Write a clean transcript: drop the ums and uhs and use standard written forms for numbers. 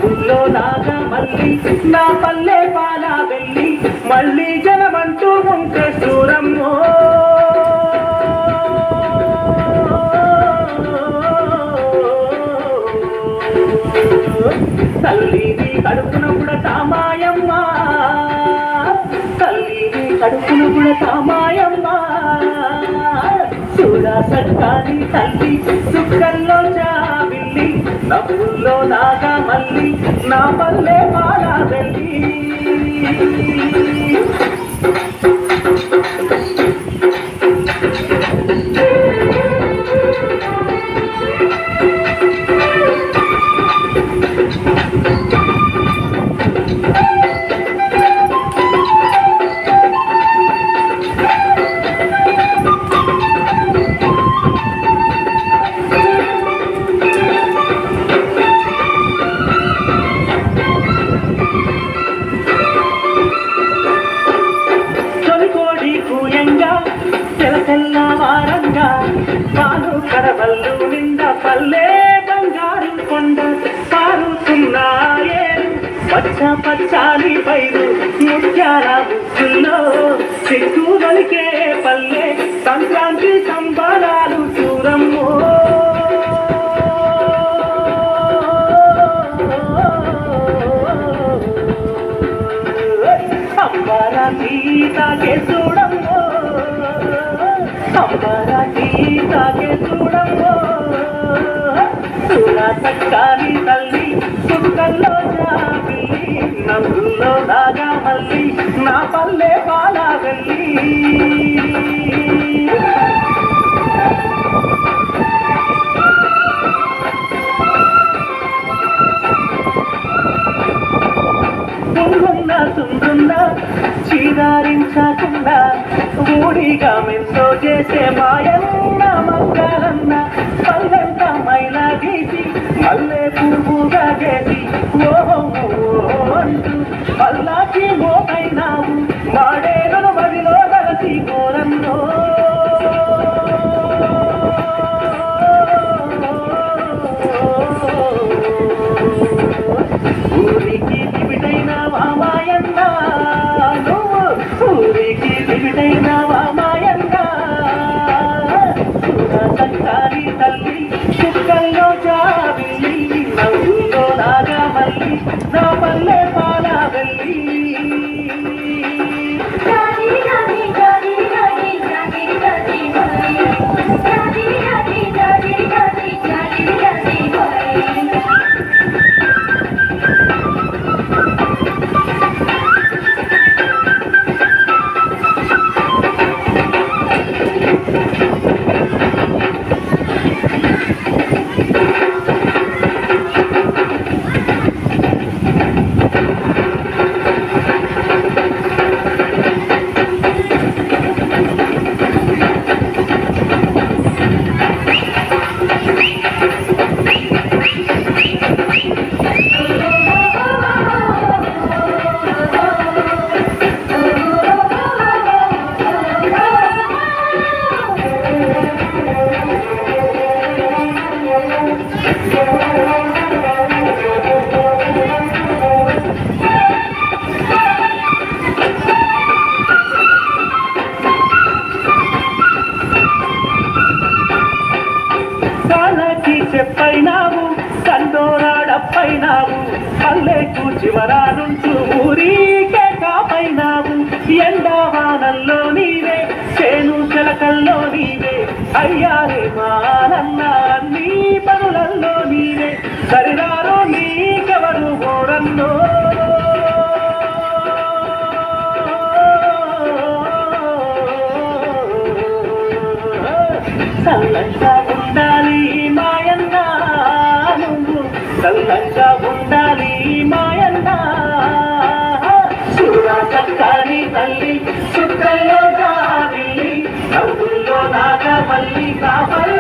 నవ్వుల్లో నాగా మళ్ళీ నా పల్లె పాలా వెళ్ళి మళ్ళీ జనమంటూ ఉంటే సూరమ్మో తల్లిని కడుపున కూడా తామాయమ్మ తల్లిని కడుపున కూడా తామాయమ్మ చూడా సక్కాని తల్లి సుక్కల్లో చావిల్లి నవ్వుల్లో నాగా మళ్ళీ నా పల్లె పాలా వెళ్ళి తెల్లవారంగా పాలు కడవల్లు నింద పల్లె బంగారు కొండ పారుతున్నాయే పచ్చ పచ్చాలి పైరు ముత్యాల ముక్కుల్లో చెట్టు వలికే పల్లె సంక్రాంతి సంబరాలు చూరమ్మో అమ్మరా సీతాకే చూడమ్మో అమ్మరా సీతాకే చూడమ్మో చూడా చక్కాని తల్లి సుక్కల్లో జాబిల్లి నవ్వుల్లో నాగా మళ్ళీ నా పల్లె పాలా వెళ్ళి సుందున్నా చీదారించకుండా ఊడిగా మెంతో చేసే మాయన్న మక్కలన్న పల్లెంత మైలా గీసి మల్లె పువ్వుగా చేసి ఓహో అంటూ పల్లాకి మోపైనావు మాడేలను మదిలో కలిసి కోరన్నో ఊరికి దివిటైనావా మాయన్న నువ్వు ఊరికి దివిటైనావా మాయన్న చూడా చక్కాని తల్లి చుక్కల్లో జాబిల్లి నవ్వుల్లో నాగా మళ్ళీ నా పల్లె పాలా వెళ్ళి చెప్పైనావు కందోరాడప్పైనావు పల్లెకు చివరానుంటూ ఊరికే కాపైనావు ఎండావానల్లో నీవే చేను చెలకల్లో నీవే అయ్యారే మానన్న నీ పనులల్లో నీవే సరిదారో నీకెవరు ఓడన్నో చల్లంగా ఉండాలి మాయన్న నువ్వు చల్లంగా ఉండాలి మాయన్న చూడా చక్కాని తల్లి చుక్కల్లో జాబిల్లి నవ్వుల్లో నాగా మళ్ళీ కాపల్